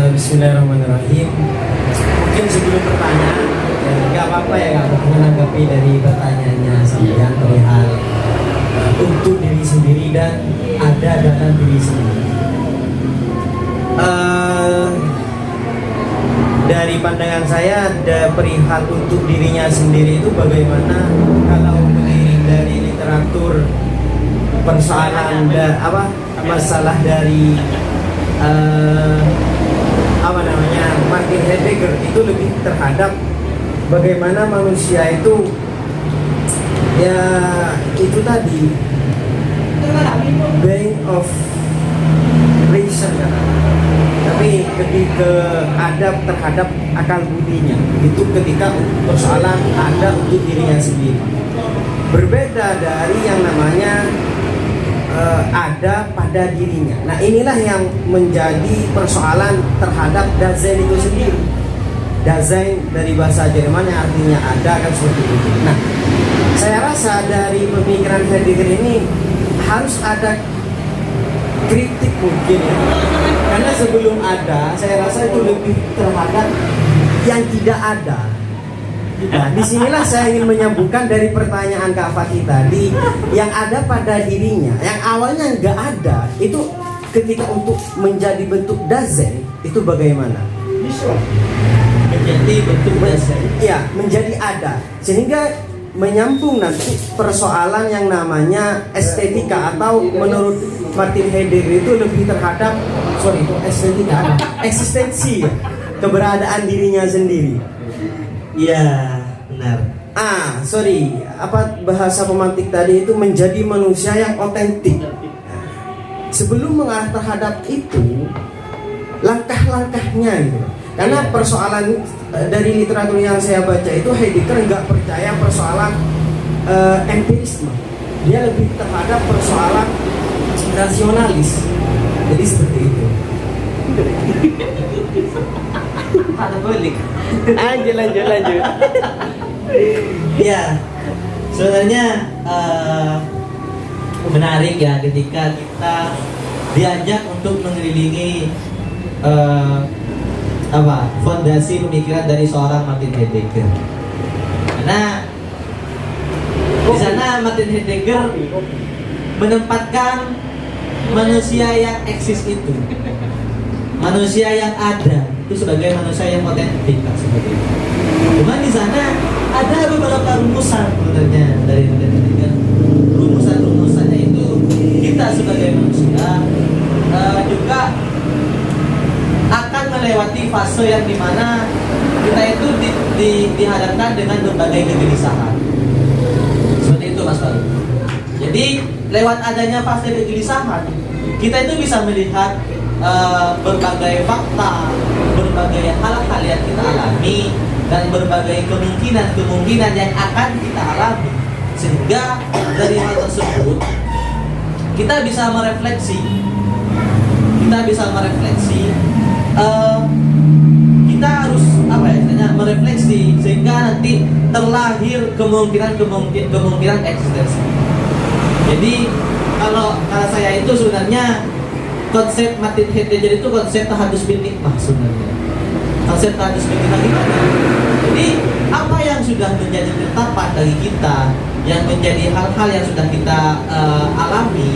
Bismillahirrahmanirrahim. Mungkin sebelum pertanyaan, nggak apa-apa ya kak, menanggapi dari pertanyaannya sampean perihal untuk diri sendiri dan ada dalam diri sendiri. Dari pandangan saya saya ada perihal untuk dirinya sendiri itu bagaimana kalau melirik dari literatur persoalan masalah dari Martin Heidegger itu lebih terhadap bagaimana manusia itu ya itu tadi being of reason kan? Tapi lebih ke adab terhadap akal budinya itu ketika persoalan ada untuk dirinya sendiri, berbeda dari yang namanya ada pada dirinya. Nah inilah yang menjadi persoalan terhadap Dasein itu sendiri. Dasein dari bahasa Jerman yang artinya ada kan seperti itu. Nah saya rasa dari pemikiran Heidegger ini harus ada kritik mungkin ya. Karena sebelum ada, saya rasa itu lebih terhadap yang tidak ada. Nah, disinilah saya ingin menyambungkan dari pertanyaan Kak Fatih tadi, yang ada pada dirinya, yang awalnya nggak ada, itu ketika untuk menjadi bentuk Dasein itu bagaimana? Menjadi bentuk Dasein. Ya, menjadi ada, sehingga menyambung nanti persoalan yang namanya estetika atau menurut Martin Heidegger itu lebih terhadap estetika eksistensi keberadaan dirinya sendiri. Iya, benar. Bahasa pemantik tadi itu menjadi manusia yang otentik. Sebelum mengarah terhadap itu, langkah-langkahnya gitu. Karena persoalan dari literatur yang saya baca itu Heidegger nggak percaya persoalan empirisme. Dia lebih terhadap persoalan rasionalis. Jadi seperti itu. Ada balik. Lanjut. Ya, sebenarnya menarik ya ketika kita diajak untuk mengelilingi fondasi pemikiran dari seorang Martin Heidegger. Karena di sana Martin Heidegger menempatkan manusia yang eksis itu, manusia yang ada itu sebagai manusia yang otentik seperti itu. Cuma di sana ada beberapa rumusan sebenarnya dari Martin Heidegger. Rumusan-rumusannya itu kita sebagai manusia juga akan melewati fase yang dimana kita itu dihadapkan dengan berbagai kegelisahan. Seperti itu Mas Farid. Jadi lewat adanya fase kegelisahan, kita itu bisa melihat berbagai fakta, berbagai hal-hal yang kita alami, dan berbagai kemungkinan yang akan kita alami. Sehingga dari hal tersebut kita bisa merefleksi. Kita harus merefleksi sehingga nanti terlahir kemungkinan eksistensi. Jadi kalau saya itu sebenarnya konsep Martin Heidegger itu konsep tahadus bil nikmah sebenarnya. Konsep tahadus bil nikmah gimana? Jadi apa yang sudah menjadi ketetapan bagi kita, yang menjadi hal-hal yang sudah kita alami,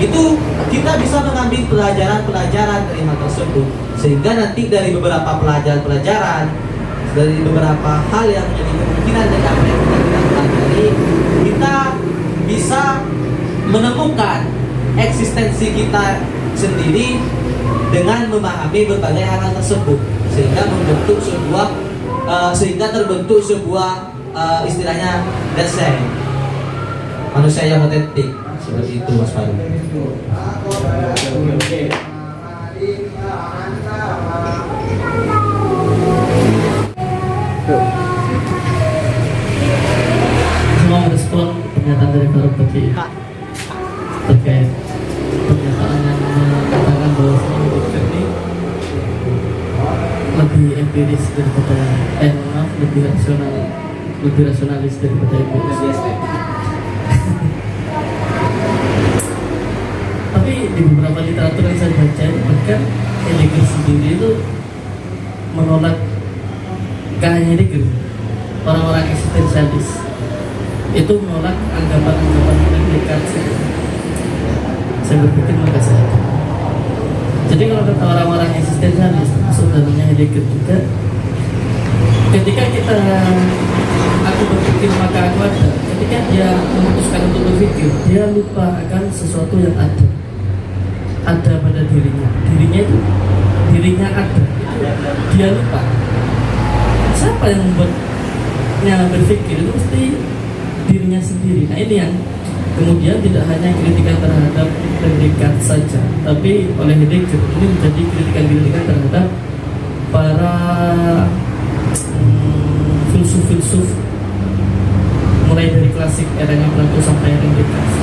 itu kita bisa mengambil pelajaran dari hal tersebut, sehingga nanti dari beberapa pelajaran, dari beberapa hal yang menjadi kemungkinan dari apa yang kita pelajari, kita bisa menemukan eksistensi kita sendiri dengan memahami berbagai hal tersebut, sehingga terbentuk sebuah istilahnya Dasein, manusia yang otentik. Seperti itu Mas Farid. Semua merespon pernyataan dari Farid tadi terkait pernyataan yang mengatakan bahwa hidup ini lebih empiris daripada lebih rasionalis daripada empiris. Tapi di beberapa literatur yang saya baca, bahkan Heidegger sendiri itu menolak Heidegger, orang-orang eksistensialis itu menolak anggapan-anggapan Descartes. Saya berpikir maka saja. Jadi kalau kata orang-orang eksistensialis, saudaranya Heidegger juga, ketika aku berpikir maka aku ada. Ketika dia memutuskan untuk berpikir, dia lupa akan sesuatu yang ada pada dirinya. Dirinya ada. Dia lupa. Siapa yang membuatnya berpikir? Itu mesti dirinya sendiri. Nah ini yang kemudian tidak hanya kritikan terhadap pendidikan saja, tapi oleh Heidegger ini menjadi kritikan terhadap para filsuf mulai dari klasik eranya Plato sampai era Descartes.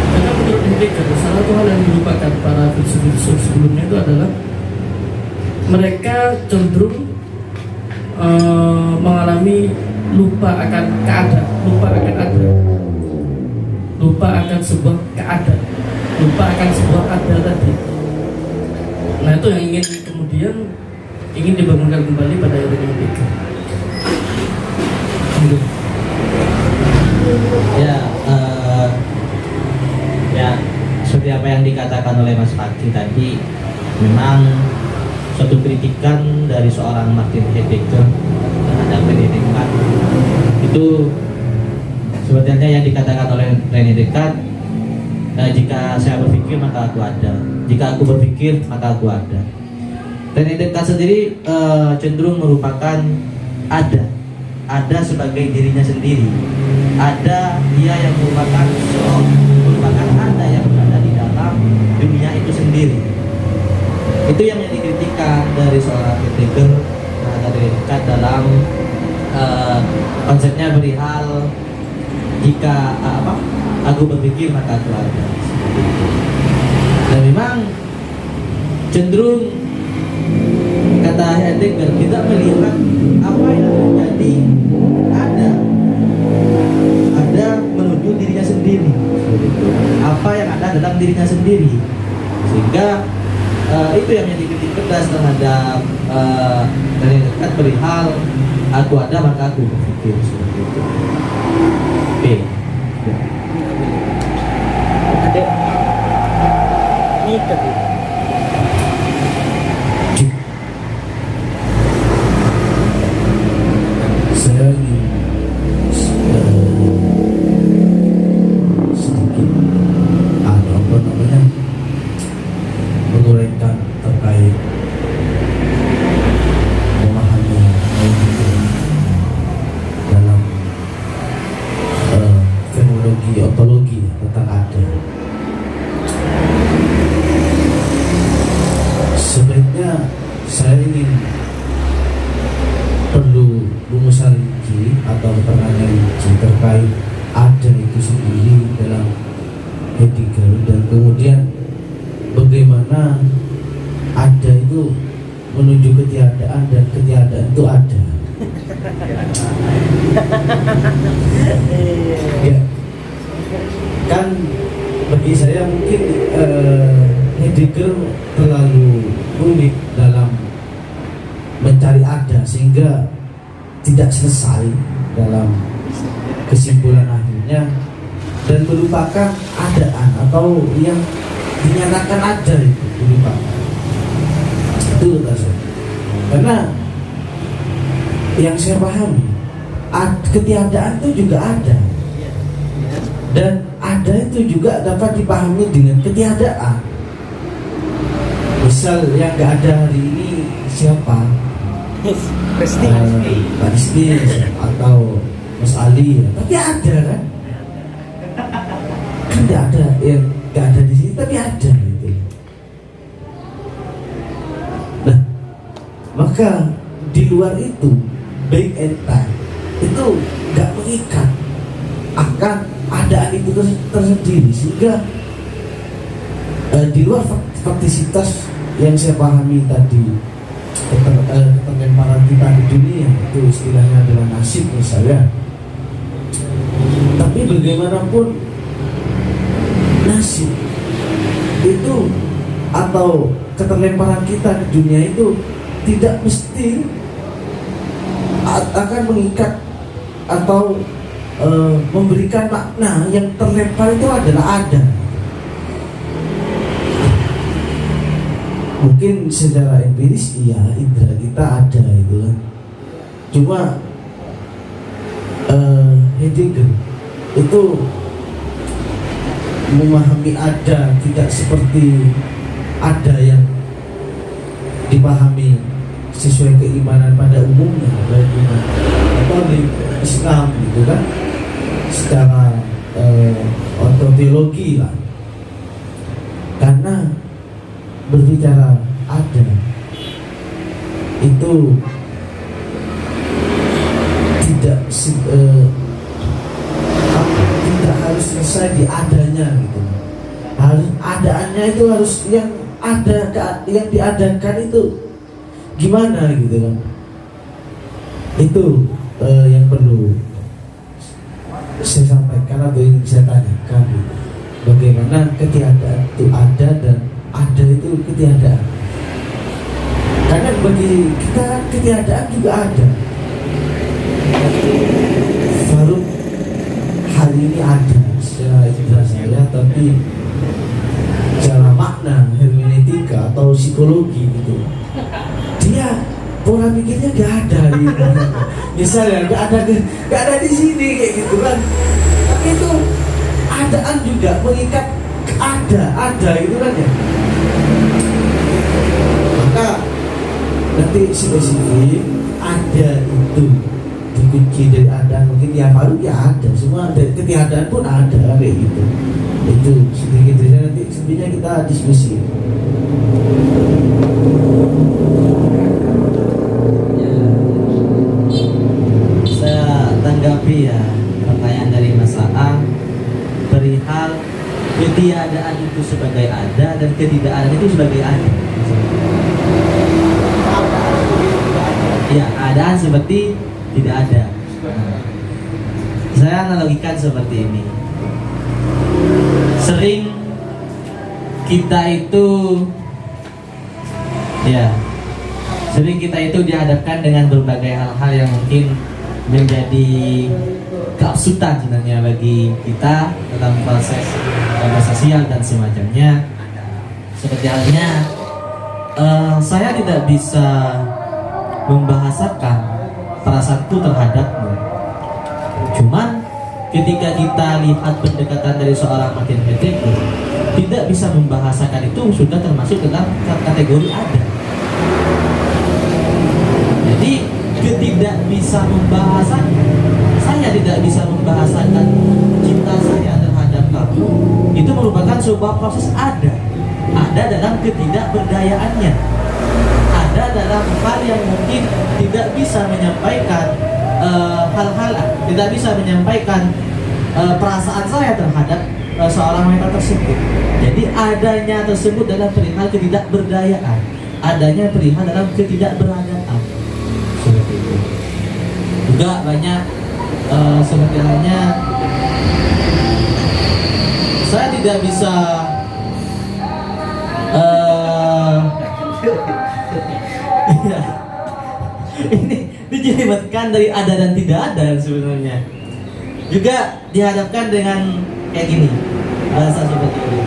Karena menurut Heidegger salah satu hal yang dilupakan para filsuf sebelumnya itu adalah mereka cenderung mengalami lupa akan keadaan, lupa akan sebuah keadaan, lupa akan sebuah ada tadi. Nah itu yang ingin dibangunkan kembali pada era Heidegger. Ya, seperti apa yang dikatakan oleh Mas Fakih tadi, memang suatu kritikan dari seorang Martin Heidegger terhadap René Descartes itu sebetulnya yang dikatakan oleh René Descartes, jika saya berpikir maka aku ada, jika aku berpikir maka aku ada. René Descartes sendiri cenderung merupakan ada sebagai dirinya sendiri, ada dia yang merupakan ada yang berada di dalam dunia itu sendiri. Itu yang dikritikan dari seorang Heidegger terhadap Descartes dalam konsepnya perihal jika aku berpikir maka aku ada. Dan memang cenderung kata Heidegger tidak melihat apa yang terjadi ada menuju dirinya sendiri, apa yang ada dalam dirinya sendiri, sehingga itu yang dikritik pedas terhadap Descartes perihal aku ada maka aku berpikir seperti itu. Oke. Ada ini tadi. Saya ingin sedikit menguraikan terkait memahami dalam fenomenologi ontologi tentang ada. Sebaiknya saya ingin perlu rumusan rinci atau keterangan rinci terkait ada itu sendiri dalam Heidegger, dan kemudian bagaimana ada itu menuju ketiadaan dan ketiadaan itu ada. Ya, kan bagi saya mungkin Heidegger terlalu rumit dalam mencari ada sehingga tidak selesai dalam kesimpulan akhirnya dan melupakan adaan atau yang dinyatakan ada itu dilupakan. Itu saya. Karena yang saya pahami ketiadaan itu juga ada, dan ada itu juga dapat dipahami dengan ketiadaan. Misal yang gak ada hari ini siapa? Pak Risti atau Mas Ali, tapi ada kan? Kan gak ada yang gak ada di sini, tapi ada gitu. Nah, maka di luar itu baik and time itu gak mengikat akan adaan itu tersendiri, sehingga di luar faktisitas yang saya pahami tadi, keterlemparan kita di dunia itu istilahnya adalah nasib misalnya. Tapi bagaimanapun nasib itu atau keterlemparan kita di dunia itu tidak mesti akan mengikat atau memberikan makna yang terlempar itu adalah ada. Mungkin secara empiris iya, indera kita ada itu kan, Cuma Heidegger itu memahami ada tidak seperti ada yang dipahami sesuai keimanan pada umumnya, baik iman Katolik, Islam gitu kan, secara ontologi lah. Karena berbicara ada itu tidak harus selesai di adanya gitu. Harus adaannya itu harus yang ada, yang diadakan itu gimana gitu kan. Itu yang perlu saya sampaikan atau ingin saya tanyakan gitu. Bagaimana ketiadaan itu ada dan ada itu ketiadaan. Karena bagi kita ketiadaan juga ada. Baru hari ini ada secara indera saya, tapi secara makna hermeneutika atau psikologi gitu, dia pola pikirnya gak ada gitu. Misalnya gak ada di sini kayak gitu kan. Tapi itu adaan juga mengikat ada gitu kan ya. Maka nanti spesifik ada itu dikunci dari ada, mungkin ya baru ya ada, semua dari ketiadaan pun ada kayak gitu. Itu sedikit saja, nanti sebenarnya kita diskusi. Ya, saya tanggapi ya pertanyaan dari Mas Aang perihal ketiadaan itu sebagai ada dan ketidakadaan itu sebagai ada. Ya, keadaan seperti tidak ada. Saya analogikan seperti ini. Sering kita itu dihadapkan dengan berbagai hal-hal yang mungkin menjadi keabsurdan sebenarnya bagi kita dalam proses sosial dan semacamnya. Seperti halnya saya tidak bisa membahasakan perasaanku terhadapmu. Cuman ketika kita lihat pendekatan dari seorang Martin Heidegger, tidak bisa membahasakan itu sudah termasuk dalam kategori ada. Jadi tidak bisa membahasakan, saya tidak bisa membahasakan cinta saya terhadap kamu, itu merupakan sebuah proses ada dalam ketidakberdayaannya, ada dalam hal yang mungkin tidak bisa menyampaikan hal-hal, tidak bisa menyampaikan perasaan saya terhadap seorang wanita tersebut. Jadi adanya tersebut dalam perihal ketidakberdayaan, adanya perihal dalam ketidakberadaan. Seperti itu. Juga banyak seperti halnya saya tidak bisa ini dijelimetkan dari ada dan tidak ada sebenarnya. Juga dihadapkan dengan kayak gini, bahasa seperti ini.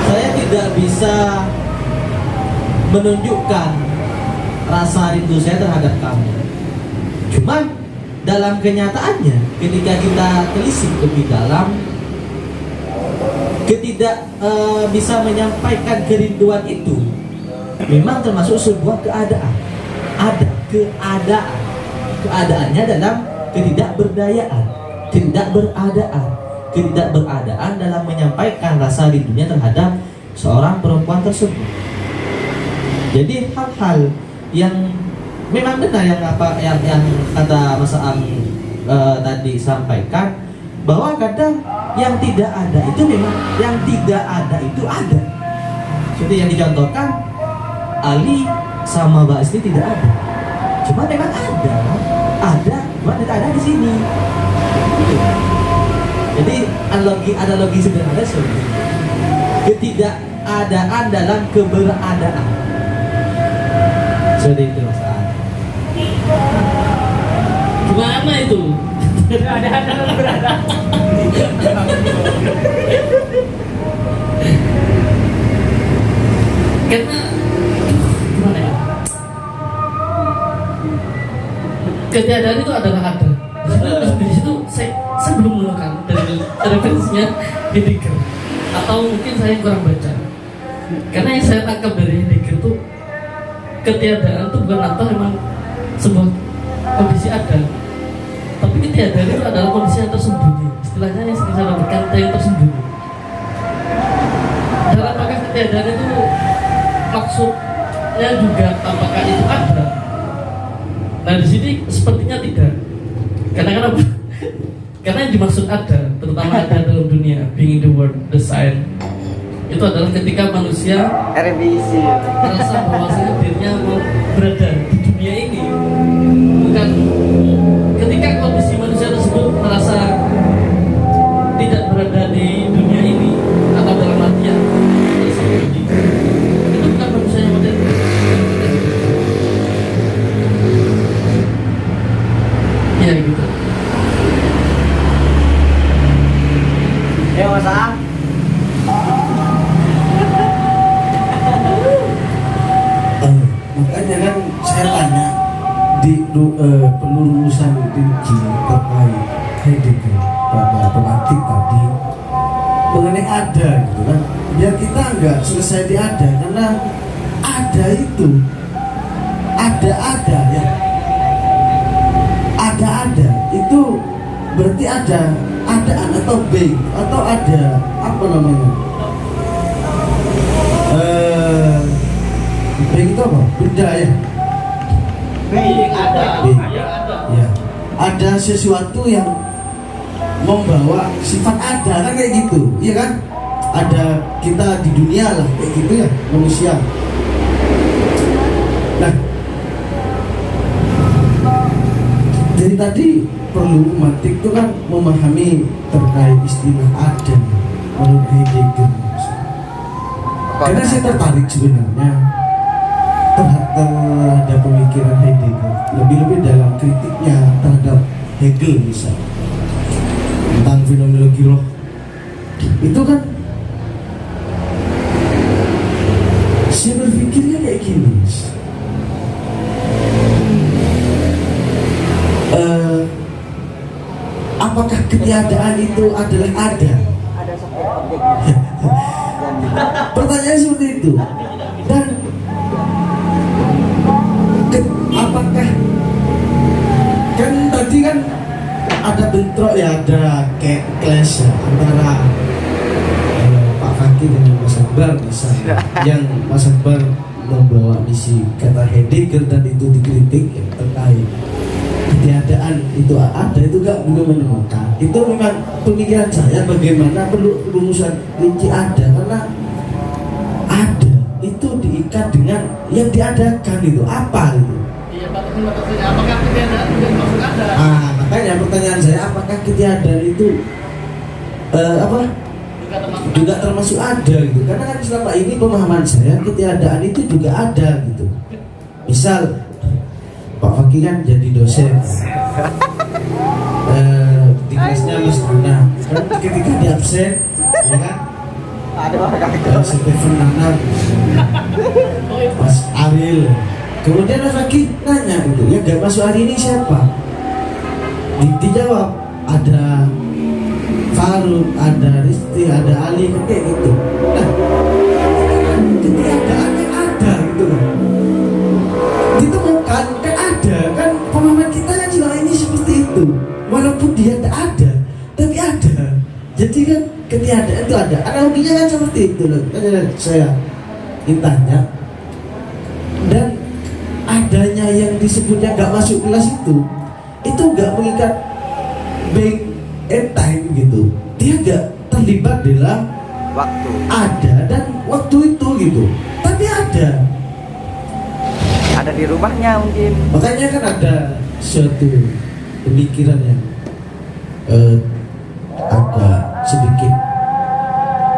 Saya tidak bisa menunjukkan rasa rindu saya terhadap kamu. Cuman dalam kenyataannya, ketika kita telisik lebih dalam, tidak bisa menyampaikan kerinduan itu memang termasuk sebuah keadaan. Ada keadaannya dalam ketidakberdayaan, ketidakberadaan dalam menyampaikan rasa rindunya terhadap seorang perempuan tersebut. Jadi hal-hal yang memang benar yang kata Mas Aang tadi sampaikan, bahwa kadang yang tidak ada itu memang yang tidak ada itu ada. Seperti yang dicontohkan, Ali sama Mbak Esti tidak ada, cuma memang ada, cuma tidak ada di sini. Jadi analogi sebenarnya seperti itu. Ketidakadaan dalam keberadaan. Seperti itu Mas Aang. Gimana itu? Ada berada. Karena gimana ya, ketiadaan itu adalah ada. Di situ saya belum menemukan dari referensinya Heidegger, atau mungkin saya kurang baca. Karena yang saya tangkap dari Heidegger itu ketiadaan itu bukan atau memang sebuah kondisi ada, tapi ketiadaan itu adalah kondisi yang tersembunyi. Istilahnya yang sering saya dapatkan yang tersembunyi. Dan apakah ketiadaan itu maksudnya juga apakah itu ada? Nah di sini sepertinya tidak. Karena kenapa? Karena yang dimaksud ada, terutama ada dalam dunia, being in the world, the sign, itu adalah ketika manusia merasa bahwasanya dirinya mau berada di dunia ini. Bukan ketika kondisi manusia tersebut merasa tidak berada di dunia ini atau dalam artian itu bukan manusia yang modern. Ya gitu. Ya masa? Makanya kan saya tanya di penelusuran rinci terkait Heidegger pada pemantik tadi mengenai ada gitu kan, biar kita nggak selesai di ada, karena ada itu ada ya, ada itu berarti adaan atau being atau ada apa namanya, being itu apa? Benda ya. Being ada. Being. Ya. Ada sesuatu yang membawa sifat ada kan kayak gitu, iya kan? Ada kita di dunia lah kayak gitu ya, manusia. Nah, dari tadi perlu umatik itu kan memahami terkait istilah ada menurut Heidegger. Karena saya tertarik sebenarnya terhadap pemikiran Heidegger, lebih-lebih dalam kritiknya terhadap Hegel misalnya tentang fenomenologi roh. Itu kan saya berpikirnya kayak gini, apakah ketiadaan itu adalah ada? Pertanyaan seperti itu. Dan apakah kan tadi kan ada bentrok ya, ada kayak clash ya, antara Pak Fakih dengan Mas Akbar misalnya, yang Mas Akbar membawa misi kata Heidegger dan itu dikritik ya, terkait ketiadaan itu ada, itu gak belum menemukan. Itu memang pemikiran saya bagaimana perlu rumusan rinci ada, karena ada itu diikat dengan yang diadakan itu apa itu. Iya, batasan-batasannya apakah ketiadaan juga masuk ada? Makanya pertanyaan saya, apakah ketiadaan itu juga termasuk ada gitu? Karena kan selama ini pemahaman saya ketiadaan itu juga ada gitu. Misal Pak Fakih kan jadi dosen di kelasnya Mas Duna, kan ketika di absen ya kan ada Stephen Nanar, Mas Ariel, kemudian Mas Fakih nanya gitu, yang gak masuk hari ini siapa? Dijawab ada Faruk, ada Risti, ada Ali, kayak gitu. Nah, ketiadaannya ada gitu kan, ditemukan kan ada kan, pemahaman kita kan selama ini seperti itu, walaupun dia tidak ada tapi ada. Jadi kan ketiadaan itu ada, analoginya kan seperti itu loh. Saya tanya, dan adanya yang disebutnya gak masuk kelas itu gak mengikat being and time gitu, dia gak terlibat dalam Waktu. ada dan waktu itu gitu, tapi ada Ada di rumahnya mungkin. makanya kan ada suatu pemikiran yang agak sedikit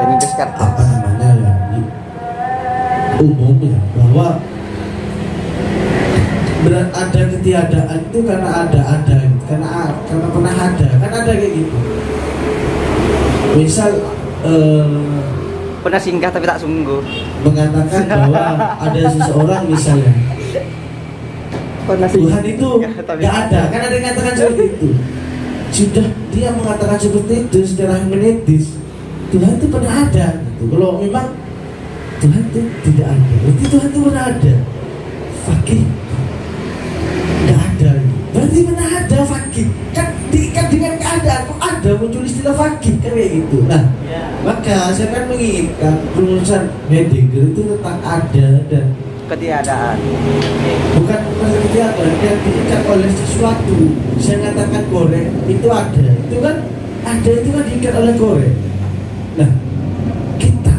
Dari Descartes. apa namanya ya, umum ya, bahwa ada ketiadaan itu karena ada karena pernah ada, kan ada kayak gitu. Misal Pernah singgah tapi tak sungguh. mengatakan bahwa ada seseorang misalnya Pernah Tuhan itu tapi nggak ada, kan ada yang mengatakan seperti itu. Sudah dia mengatakan seperti itu secara hermeneutis, Tuhan itu pernah ada. Gitu. Kalau memang Tuhan itu tidak ada, berarti Tuhan itu pernah ada. Fakih nggak ada, berarti pernah ada fakih. Kan diikat dengan keadaan, kok ada muncul istilah fakih kan kayak gitu. Nah, maka saya kan menginginkan rumusan Heidegger itu tentang ada dan ketiadaan. bukan seperti apa yang diikat oleh sesuatu. Saya katakan korek itu ada, itu kan ada, itu kan diikat oleh korek. Nah, kita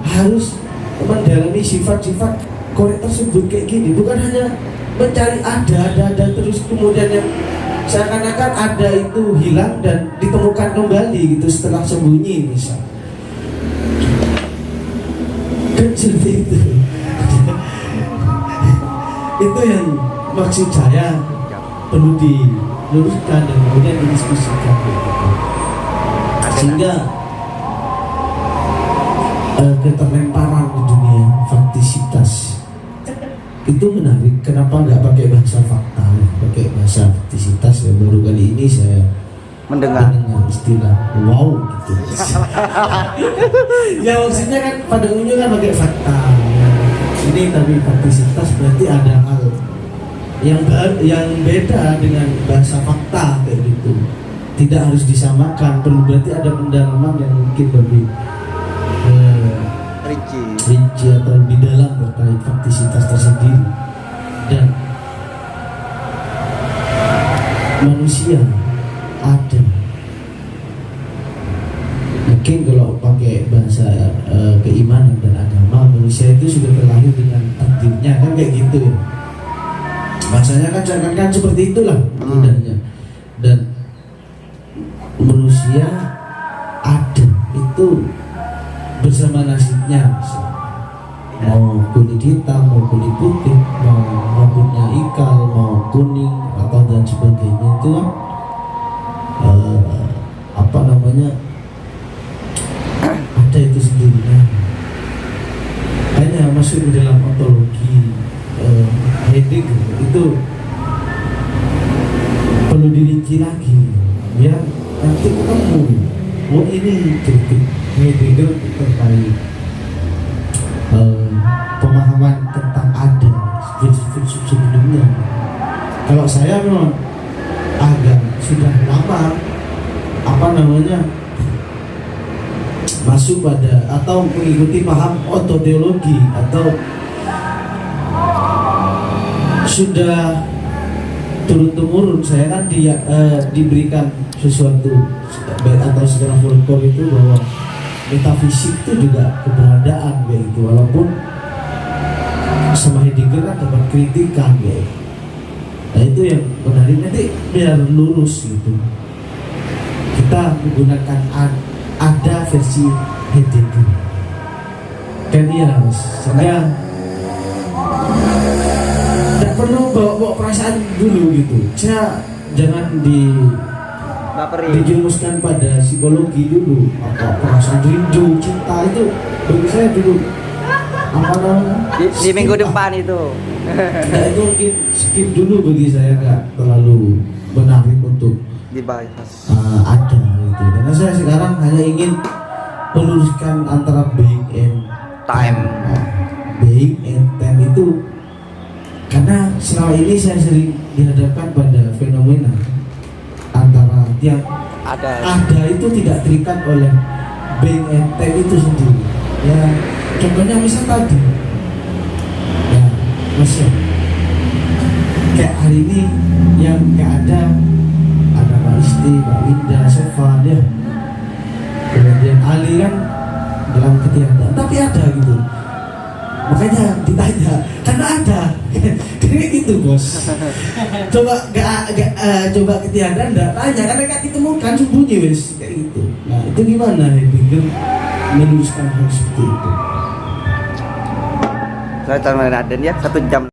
harus mendalami sifat-sifat korek tersebut kayak gini, bukan hanya mencari ada terus kemudian yang seakan-akan ada itu hilang dan ditemukan kembali gitu setelah sembunyi misal. Kan seperti itu. Itu yang maksud saya perlu diluruskan dan kemudian didiskusikan sehingga keterlemparan di dunia faktisitas itu menarik. Kenapa nggak pakai bahasa fakta, pakai bahasa faktisitas ya? Baru kali ini saya Mendengar. istilah wow gitu. Ya maksudnya kan pada umumnya kan pakai fakta. Ini tapi faktisitas berarti ada hal yang beda dengan bahasa fakta kayak gitu. Tidak harus disamakan, perlu berarti ada pendalaman yang mungkin lebih rinci atau lebih dalam terkait faktisitas tersendiri. Dan manusia ada, mungkin kalau pakai bahasa keimanan dan agama, manusia itu sudah terlahir dengan takdirnya kan kayak gitu ya. Bahasanya kan seakan-akan seperti itulah mudahnya. Dan manusia ada itu bersama nasibnya, mau kulit hitam, mau kulit putih, mau rambutnya ikal, mau kuning atau dan sebagainya, itu kan apa namanya, ada itu sendirinya. Hanya masuk di dalam ontologi Heidegger itu perlu dirinci lagi ya, nanti ketemu oh ini kritik Heidegger terkait pemahaman tentang ada filsuf sebelumnya. Kalau saya memang agak sudah lama apa namanya masuk pada atau mengikuti paham ontoteologi, atau sudah turun-temurun saya kan diberikan sesuatu atau secara folklore itu bahwa metafisik itu juga keberadaan gitu, walaupun sama Heidegger kan dapat kritikan gitu. Nah itu yang menarik, nanti biar lurus gitu. Kita menggunakan ada versi Heidegger kan ya, sehingga tidak perlu bawa perasaan dulu gitu. Saya jangan dijerumuskan pada psikologi dulu, apa perasaan rindu, cinta itu bagi saya dulu apa namanya Di minggu depan itu. nah, itu mungkin skip dulu bagi saya, nggak terlalu menarik untuk Dibahas. ada gitu. Karena saya sekarang hanya ingin meluruskan antara being and Time. Being and time itu karena selama ini saya sering dihadapkan pada fenomena antara yang ada itu tidak terikat oleh being and time itu sendiri. Ya, contohnya misal tadi, ya, masih kayak hari ini yang nggak ada Mbak Isti, Mbak Winda, Sofan ya, kemudian Ali kan dalam ketiadaan, tapi ada gitu. Makanya ditanya, karena ada, kayak gitu bos. Coba coba ketiadaan, nggak tanya, karena kan ditemukan sembunyi wes kayak gitu. Nah itu gimana Heidegger meluruskan hal seperti itu? Saya sama Raden ya 1 jam.